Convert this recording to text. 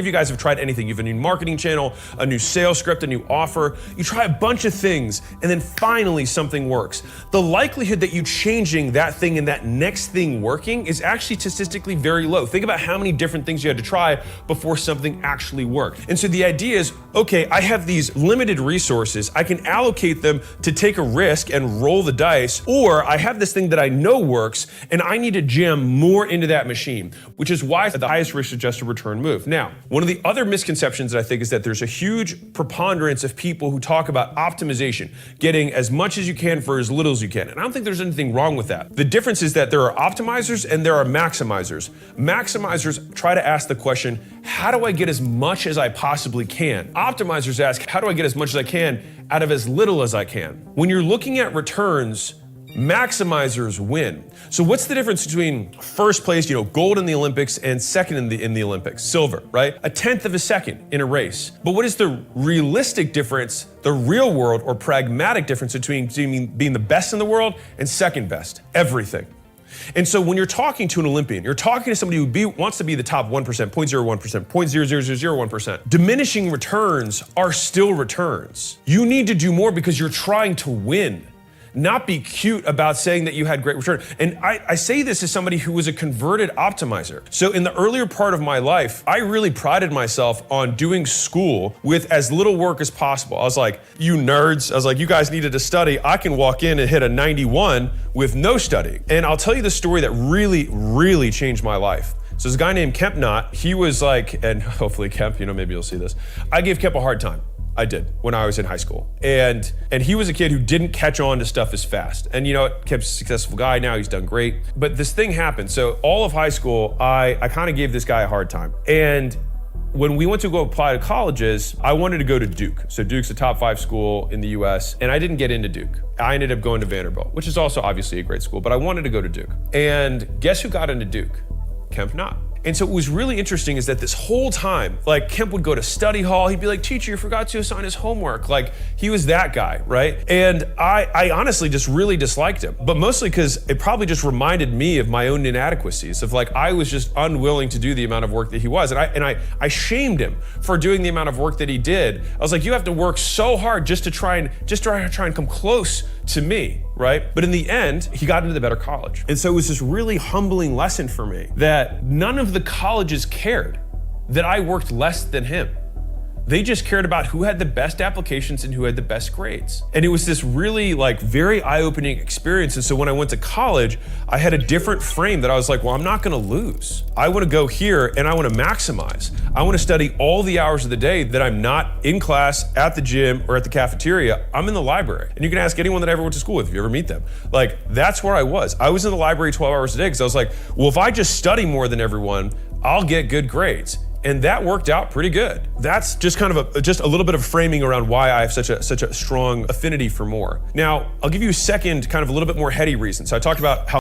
If you guys have tried anything, you have a new marketing channel, a new sales script, a new offer, you try a bunch of things and then finally something works. The likelihood that you changing that thing and that next thing working is actually statistically very low. Think about how many different things you had to try before something actually worked. And so the idea is, okay, I have these limited resources, I can allocate them to take a risk and roll the dice, or I have this thing that I know works and I need to jam more into that machine, which is why it's the highest risk-adjusted return move. Now, one of the other misconceptions that I think is that there's a huge preponderance of people who talk about optimization, getting as much as you can for as little as you can. And I don't think there's anything wrong with that. The difference is that there are optimizers and there are maximizers. Maximizers try to ask the question, how do I get as much as I possibly can? Optimizers ask, how do I get as much as I can out of as little as I can? When you're looking at returns, maximizers win. So what's the difference between first place, gold in the Olympics, and second in the Olympics, silver, right? 1/10 of a second in a race. But what is the realistic difference, the real world or pragmatic difference between being the best in the world and second best? Everything. And so when you're talking to an Olympian, you're talking to somebody who wants to be the top 1%, 0.01%, 0.0001%. Diminishing returns are still returns. You need to do more because you're trying to win. Not be cute about saying that you had great return. And I say this as somebody who was a converted optimizer. So in the earlier part of my life, I really prided myself on doing school with as little work as possible. I was like, you nerds, I was like, you guys needed to study. I can walk in and hit a 91 with no studying. And I'll tell you the story that really, really changed my life. So there's a guy named Kemp. He was like, and hopefully Kemp, maybe you'll see this. I gave Kemp a hard time. I did when I was in high school. And he was a kid who didn't catch on to stuff as fast. And Kemp's a successful guy now, he's done great. But this thing happened. So all of high school, I kind of gave this guy a hard time. And when we went to go apply to colleges, I wanted to go to Duke. So Duke's a top 5 school in the US, and I didn't get into Duke. I ended up going to Vanderbilt, which is also obviously a great school, but I wanted to go to Duke. And guess who got into Duke? Kemp not. And so what was really interesting is that this whole time, Kemp would go to study hall, he'd be like, teacher, you forgot to assign his homework. He was that guy, right? And I honestly just really disliked him, but mostly because it probably just reminded me of my own inadequacies of I was just unwilling to do the amount of work that he was. And I shamed him for doing the amount of work that he did. I was like, you have to work so hard just to try and come close to me, right? But in the end, he got into the better college. And so it was this really humbling lesson for me that none of the colleges cared that I worked less than him. They just cared about who had the best applications and who had the best grades. And it was this really very eye-opening experience. And so when I went to college, I had a different frame that I was like, well, I'm not gonna lose. I wanna go here and I wanna maximize. I wanna study all the hours of the day that I'm not in class, at the gym, or at the cafeteria. I'm in the library. And you can ask anyone that I ever went to school with if you ever meet them. That's where I was. I was in the library 12 hours a day because I was like, well, if I just study more than everyone, I'll get good grades. And that worked out pretty good. That's just kind of just a little bit of framing around why I have such a strong affinity for more. Now, I'll give you a second, kind of a little bit more heady reason. So I talked about how